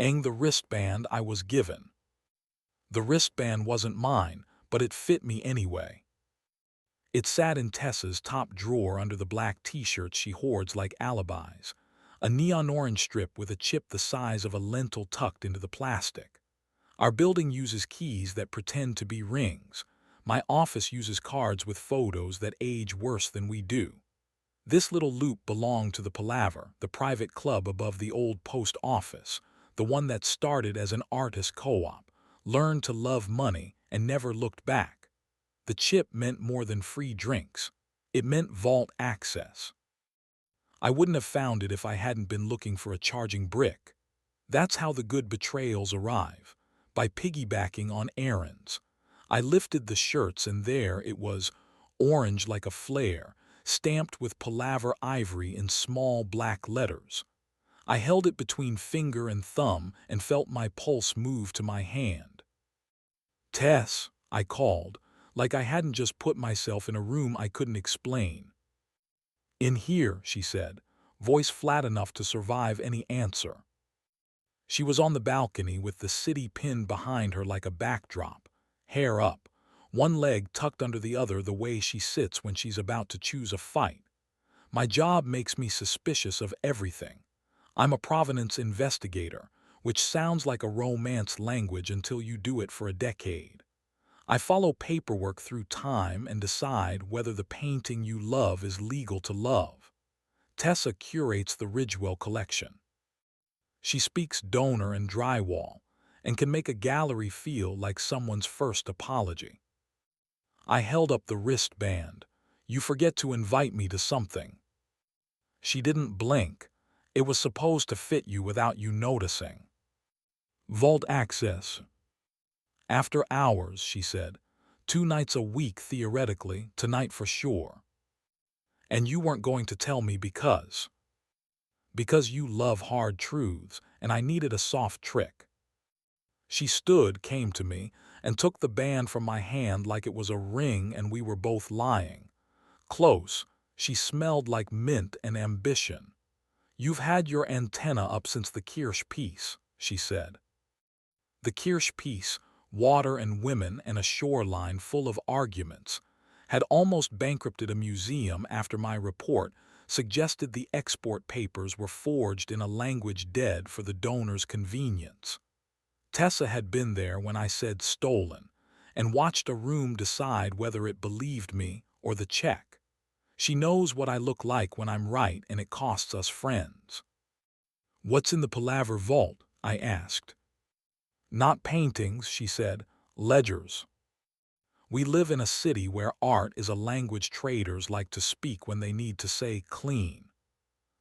the wristband I was given. The wristband wasn't mine, but it fit me anyway. It sat in Tessa's top drawer under the black t-shirts she hoards like alibis, a neon orange strip with a chip the size of a lentil tucked into the plastic. Our building uses keys that pretend to be rings. My office uses cards with photos that age worse than we do. This little loop belonged to the Palaver, the private club above the old post office, the one that started as an artist co-op, learned to love money, and never looked back. The chip meant more than free drinks. It meant vault access. I wouldn't have found it if I hadn't been looking for a charging brick. That's how the good betrayals arrive, by piggybacking on errands. I lifted the shirts and there it was, orange like a flare, stamped with Palaver ivory in small black letters. I held it between finger and thumb and felt my pulse move to my hand. "Tess," I called, like I hadn't just put myself in a room I couldn't explain. "In here," she said, voice flat enough to survive any answer. She was on the balcony with the city pinned behind her like a backdrop, hair up, one leg tucked under the other the way she sits when she's about to choose a fight. My job makes me suspicious of everything. I'm a provenance investigator, which sounds like a romance language until you do it for a decade. I follow paperwork through time and decide whether the painting you love is legal to love. Tessa curates the Ridgewell collection. She speaks donor and drywall, and can make a gallery feel like someone's first apology. I held up the wristband. "You forget to invite me to something." She didn't blink. "It was supposed to fit you without you noticing." "Vault access." "After hours," she said. "2 nights a week theoretically, tonight for sure." "And you weren't going to tell me because." "Because you love hard truths, and I needed a soft trick." She stood, came to me, and took the band from my hand like it was a ring and we were both lying. Close, she smelled like mint and ambition. "You've had your antenna up since the Kirsch piece," she said. The Kirsch piece, water and women and a shoreline full of arguments, had almost bankrupted a museum after my report suggested the export papers were forged in a language dead for the donor's convenience. Tessa had been there when I said stolen, and watched a room decide whether it believed me or the check. She knows what I look like when I'm right and it costs us friends. "What's in the Palaver vault?" I asked. "Not paintings," she said, "ledgers." We live in a city where art is a language traders like to speak when they need to say clean.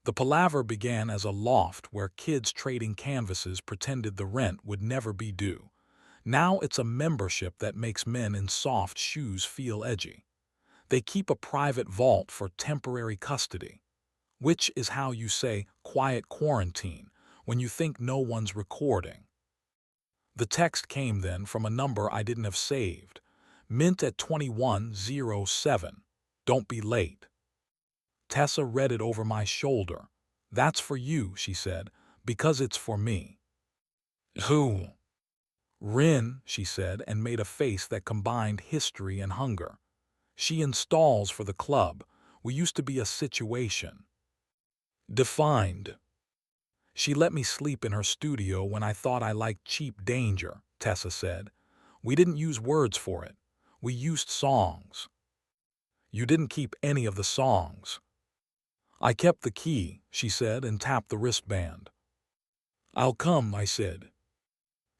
The Palaver began as a loft where kids trading canvases pretended the rent would never be due. Now it's a membership that makes men in soft shoes feel edgy. They keep a private vault for temporary custody, which is how you say quiet quarantine when you think no one's recording. The text came then from a number I didn't have saved. "Mint at 2107. Don't be late." Tessa read it over my shoulder. "That's for you," she said, "because it's for me." "Who?" "Rin," she said, and made a face that combined history and hunger. "She installs for the club. We used to be a situation." "Defined." "She let me sleep in her studio when I thought I liked cheap danger," Tessa said. "We didn't use words for it. We used songs." "You didn't keep any of the songs." "I kept the key," she said, and tapped the wristband. "I'll come," I said.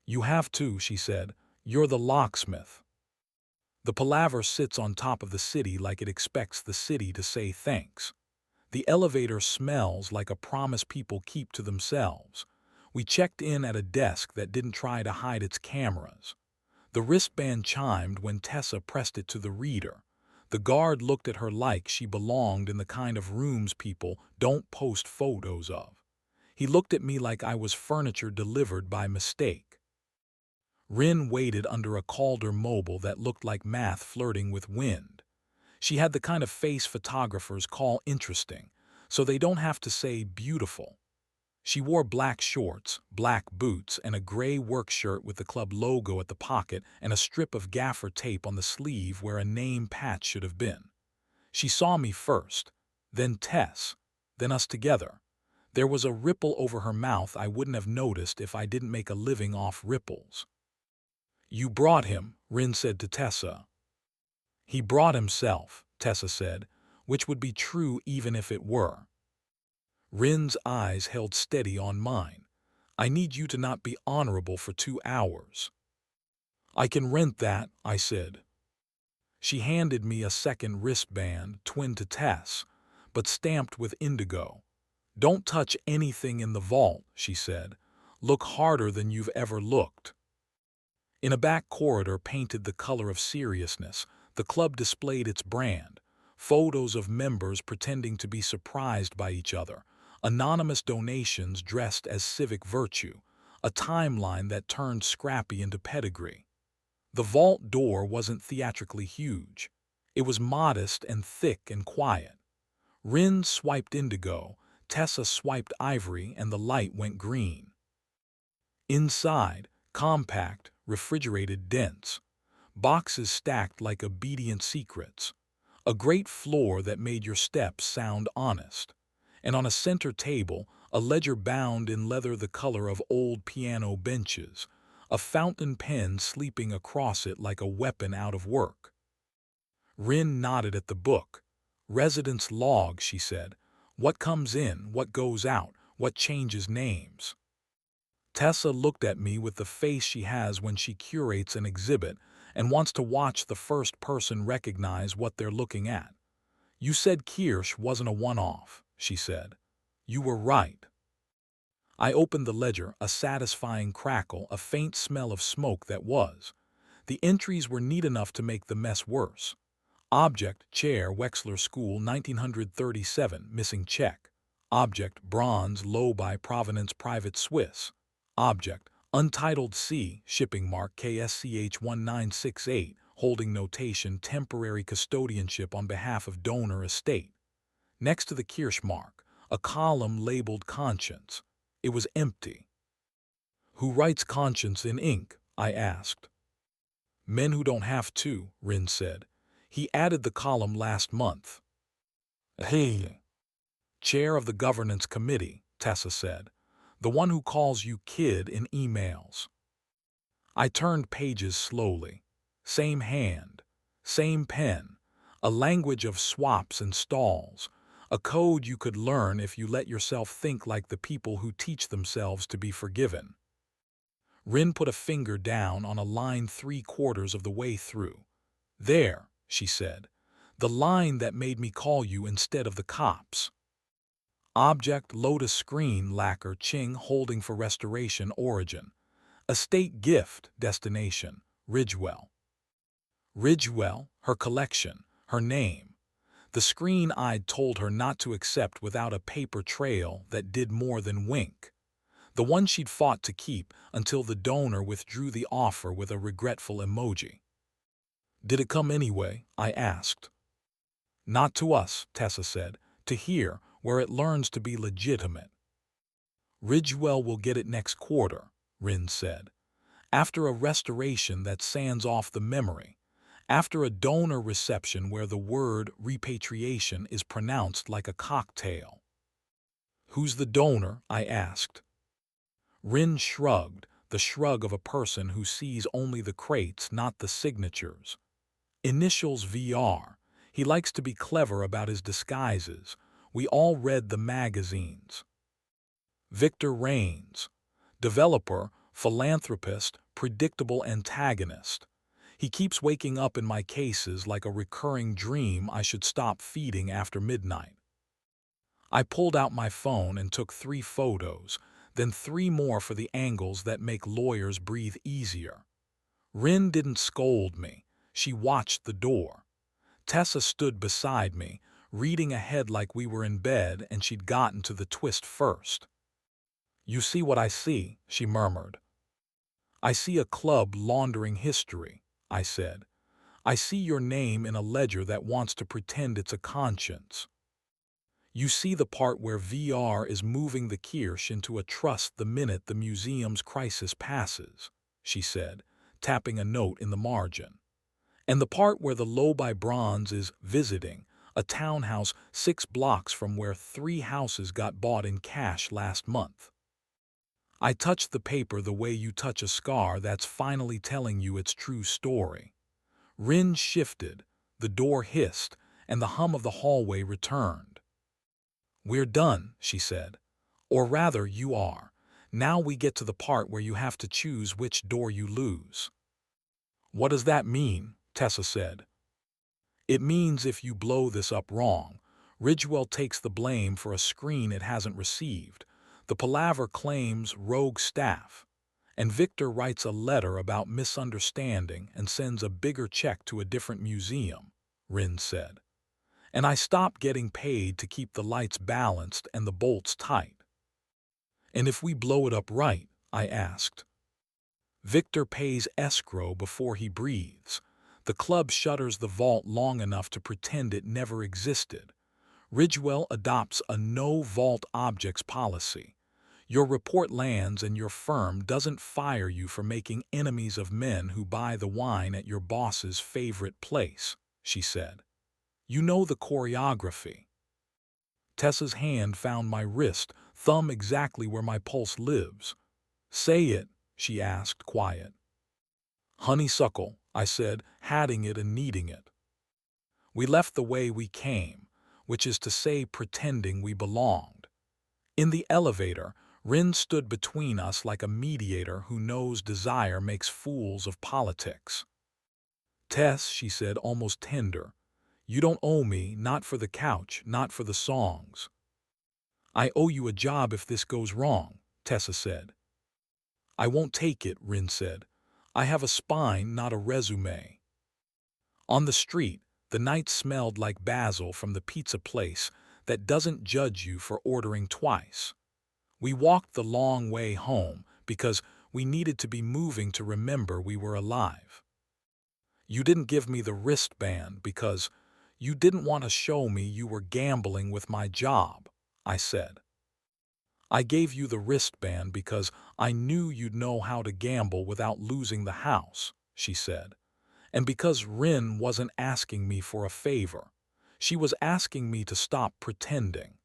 "You have to," she said. "You're the locksmith." The Palaver sits on top of the city like it expects the city to say thanks. The elevator smells like a promise people keep to themselves. We checked in at a desk that didn't try to hide its cameras. The wristband chimed when Tessa pressed it to the reader. The guard looked at her like she belonged in the kind of rooms people don't post photos of. He looked at me like I was furniture delivered by mistake. Rin waited under a Calder mobile that looked like math flirting with wind. She had the kind of face photographers call interesting, so they don't have to say beautiful. She wore black shorts, black boots, and a gray work shirt with the club logo at the pocket and a strip of gaffer tape on the sleeve where a name patch should have been. She saw me first, then Tess, then us together. There was a ripple over her mouth I wouldn't have noticed if I didn't make a living off ripples. "You brought him," Rin said to Tessa. "He brought himself," Tessa said, which would be true even if it were. Rin's eyes held steady on mine. "I need you to not be honorable for 2 hours." "I can rent that," I said. She handed me a second wristband, twin to Tess, but stamped with indigo. "Don't touch anything in the vault," she said. "Look harder than you've ever looked." In a back corridor painted the color of seriousness, the club displayed its brand, photos of members pretending to be surprised by each other, anonymous donations dressed as civic virtue, a timeline that turned scrappy into pedigree. The vault door wasn't theatrically huge. It was modest and thick and quiet. Rin swiped indigo, Tessa swiped ivory, and the light went green. Inside, compact, refrigerated, dense. Boxes stacked like obedient secrets. A great floor that made your steps sound honest. And on a center table, a ledger bound in leather the color of old piano benches, a fountain pen sleeping across it like a weapon out of work. Rin nodded at the book. "Residence log," she said. "What comes in, what goes out, what changes names." Tessa looked at me with the face she has when she curates an exhibit and wants to watch the first person recognize what they're looking at. "You said Kirsch wasn't a one-off," she said. "You were right." I opened the ledger, a satisfying crackle, a faint smell of smoke that was. The entries were neat enough to make the mess worse. Object, chair, Wexler School, 1937, missing check. Object, bronze, low by provenance, private Swiss. Object, untitled C, shipping mark KSCH 1968, holding notation temporary custodianship on behalf of donor estate. Next to the Kirsch mark, a column labeled conscience. It was empty. "Who writes conscience in ink?" I asked. "Men who don't have to," Rin said. "He added the column last month." "Hey." "Chair of the governance committee," Tessa said. "The one who calls you kid in emails." I turned pages slowly. Same hand, same pen, a language of swaps and stalls, a code you could learn if you let yourself think like the people who teach themselves to be forgiven. Rin put a finger down on a line 3/4 of the way through. "There," she said. "The line that made me call you instead of the cops." Object, Lotus screen lacquer, Ching, holding for restoration, origin. Estate gift, destination, Ridgewell. Ridgewell, her collection, her name. The screen I'd told her not to accept without a paper trail that did more than wink. The one she'd fought to keep until the donor withdrew the offer with a regretful emoji. "Did it come anyway?" I asked. "Not to us," Tessa said. "To here, where it learns to be legitimate." "Ridgewell will get it next quarter," Rin said. "After a restoration that sands off the memory. After a donor reception where the word repatriation is pronounced like a cocktail." "Who's the donor?" I asked. Rin shrugged, the shrug of a person who sees only the crates, not the signatures. "Initials VR. He likes to be clever about his disguises. We all read the magazines." "Victor Rains. Developer, philanthropist, predictable antagonist. He keeps waking up in my cases like a recurring dream I should stop feeding after midnight." I pulled out my phone and took 3 photos, then 3 more for the angles that make lawyers breathe easier. Rin didn't scold me. She watched the door. Tessa stood beside me, reading ahead like we were in bed and she'd gotten to the twist first. "You see what I see," she murmured. "I see a club laundering history," I said. "I see your name in a ledger that wants to pretend it's a conscience." You see the part where VR is moving the Kirsch into a trust the minute the museum's crisis passes, she said, tapping a note in the margin. And the part where the low by bronze is visiting, a townhouse 6 blocks from where 3 houses got bought in cash last month. I touched the paper the way you touch a scar that's finally telling you its true story. Rin shifted, the door hissed, and the hum of the hallway returned. "We're done," she said. "Or rather, you are. Now we get to the part where you have to choose which door you lose." "What does that mean?" Tessa said. "It means if you blow this up wrong, Ridgewell takes the blame for a screen it hasn't received. The palaver claims rogue staff. And Victor writes a letter about misunderstanding and sends a bigger check to a different museum," Rin said. "And I stop getting paid to keep the lights balanced and the bolts tight." "And if we blow it up right?" I asked. "Victor pays escrow before he breathes. The club shutters the vault long enough to pretend it never existed. Ridgewell adopts a no-vault objects policy. Your report lands and your firm doesn't fire you for making enemies of men who buy the wine at your boss's favorite place," she said. "You know the choreography." Tessa's hand found my wrist, thumb exactly where my pulse lives. "Say it," she asked, quiet. "Honeysuckle," I said, hatting it and kneading it. "We left the way we came, which is to say pretending we belonged." In the elevator, Rin stood between us like a mediator who knows desire makes fools of politics. "Tess," she said, almost tender, "you don't owe me, not for the couch, not for the songs." "I owe you a job if this goes wrong," Tessa said. "I won't take it," Rin said. "I have a spine, not a resume." On the street, the night smelled like basil from the pizza place that doesn't judge you for ordering twice. We walked the long way home because we needed to be moving to remember we were alive. "You didn't give me the wristband because you didn't want to show me you were gambling with my job," I said. "I gave you the wristband because I knew you'd know how to gamble without losing the house," she said. "And because Rin wasn't asking me for a favor. She was asking me to stop pretending."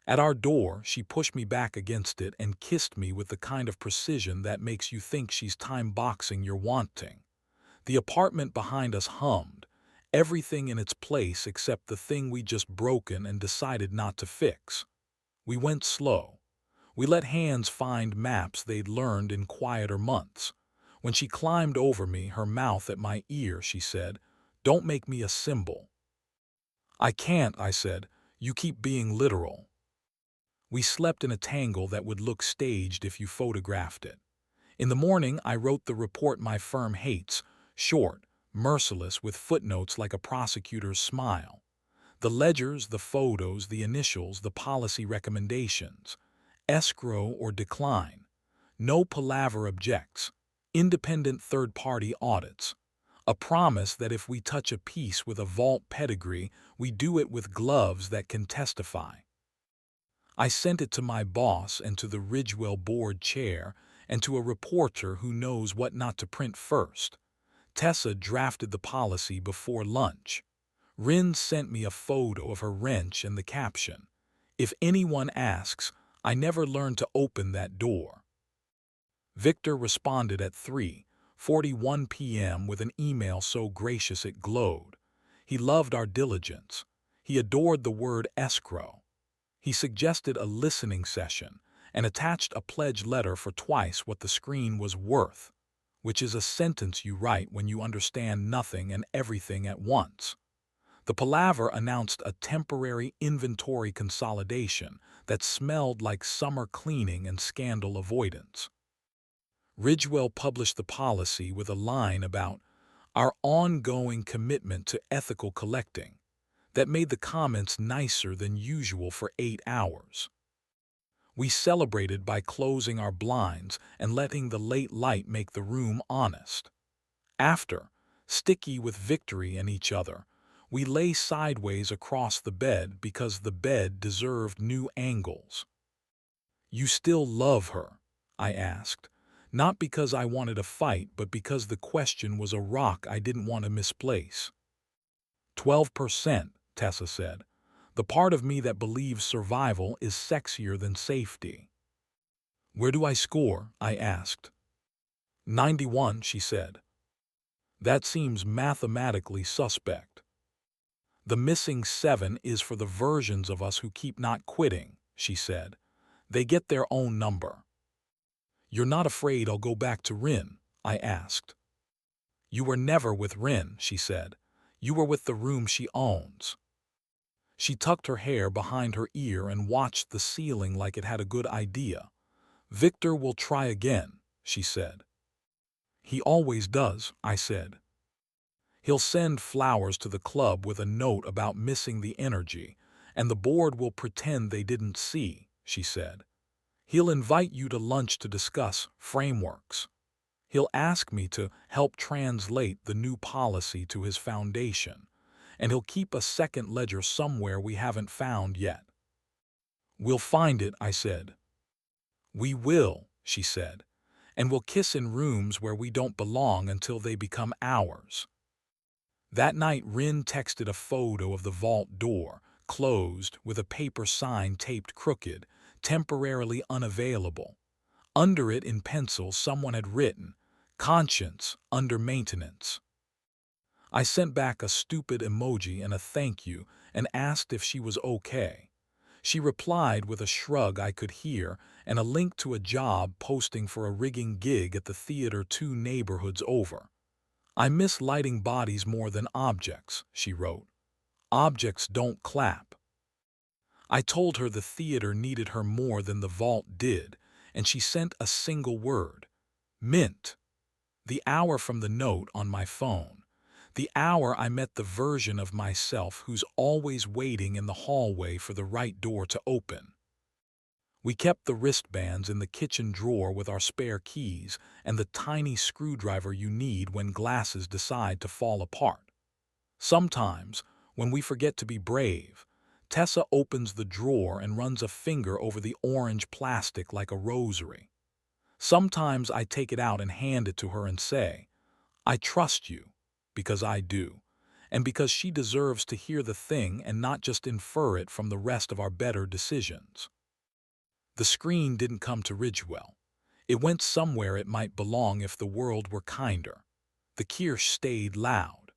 At our door, she pushed me back against it and kissed me with the kind of precision that makes you think she's time-boxing your wanting. The apartment behind us hummed, everything in its place except the thing we just broken and decided not to fix. We went slow. We let hands find maps they'd learned in quieter months. When she climbed over me, her mouth at my ear, she said, "Don't make me a symbol." "I can't," I said. "You keep being literal." We slept in a tangle that would look staged if you photographed it. In the morning, I wrote the report my firm hates, short, merciless, with footnotes like a prosecutor's smile. The ledgers, the photos, the initials, the policy recommendations. Escrow or decline. No palaver objects. Independent third-party audits. A promise that if we touch a piece with a vault pedigree, we do it with gloves that can testify. I sent it to my boss and to the Ridgewell board chair and to a reporter who knows what not to print first. Tessa drafted the policy before lunch. Rin sent me a photo of her wrench and the caption, "If anyone asks, I never learned to open that door." Victor responded at 3:41 p.m. with an email so gracious it glowed. He loved our diligence. He adored the word escrow. He suggested a listening session and attached a pledge letter for twice what the screen was worth, which is a sentence you write when you understand nothing and everything at once. The palaver announced a temporary inventory consolidation that smelled like summer cleaning and scandal avoidance. Ridgewell published the policy with a line about our ongoing commitment to ethical collecting that made the comments nicer than usual for 8 hours. We celebrated by closing our blinds and letting the late light make the room honest. After, sticky with victory and each other, We lay sideways across the bed because the bed deserved new angles. "You still love her?" I asked. Not because I wanted a fight, but because the question was a rock I didn't want to misplace. 12%, Tessa said. "The part of me that believes survival is sexier than safety." "Where do I score?" I asked. 91, she said. "That seems mathematically suspect." "The missing 7 is for the versions of us who keep not quitting," she said. "They get their own number." "You're not afraid I'll go back to Rin?" I asked. "You were never with Rin," she said. "You were with the room she owns." She tucked her hair behind her ear and watched the ceiling like it had a good idea. "Victor will try again," she said. "He always does," I said. "He'll send flowers to the club with a note about missing the energy, and the board will pretend they didn't see," she said. "He'll invite you to lunch to discuss frameworks. He'll ask me to help translate the new policy to his foundation, and he'll keep a second ledger somewhere we haven't found yet." "We'll find it," I said. "We will," she said, "and we'll kiss in rooms where we don't belong until they become ours." That night, Rin texted a photo of the vault door, closed, with a paper sign taped crooked, "Temporarily unavailable." Under it, in pencil, someone had written, "Conscience under maintenance." I sent back a stupid emoji and a thank you and asked if she was okay. She replied with a shrug I could hear and a link to a job posting for a rigging gig at the theater 2 neighborhoods over. "I miss lighting bodies more than objects," she wrote. "Objects don't clap." I told her the theater needed her more than the vault did, and she sent a single word: "Mint." The hour from the note on my phone. The hour I met the version of myself who's always waiting in the hallway for the right door to open. We kept the wristbands in the kitchen drawer with our spare keys and the tiny screwdriver you need when glasses decide to fall apart. Sometimes, when we forget to be brave, Tessa opens the drawer and runs a finger over the orange plastic like a rosary. Sometimes I take it out and hand it to her and say, "I trust you," because I do, and because she deserves to hear the thing and not just infer it from the rest of our better decisions. The screen didn't come to Ridgewell. It went somewhere it might belong if the world were kinder. The Kirsch stayed loud.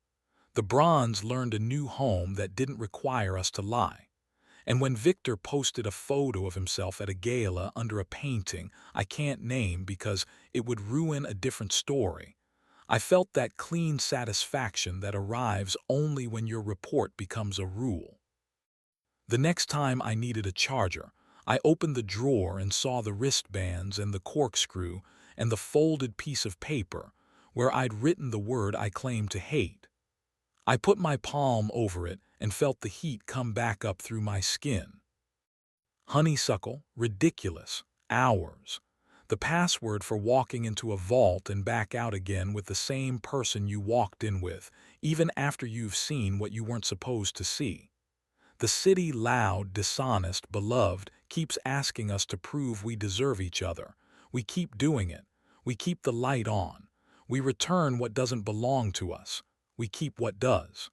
The Bronze learned a new home that didn't require us to lie. And when Victor posted a photo of himself at a gala under a painting I can't name because it would ruin a different story, I felt that clean satisfaction that arrives only when your report becomes a rule. The next time I needed a charger, I opened the drawer and saw the wristbands and the corkscrew and the folded piece of paper where I'd written the word I claimed to hate. I put my palm over it and felt the heat come back up through my skin. Honeysuckle, ridiculous, hours. The password for walking into a vault and back out again with the same person you walked in with, even after you've seen what you weren't supposed to see. The city, loud, dishonest, beloved, keeps asking us to prove we deserve each other. We keep doing it. We keep the light on. We return what doesn't belong to us. We keep what does.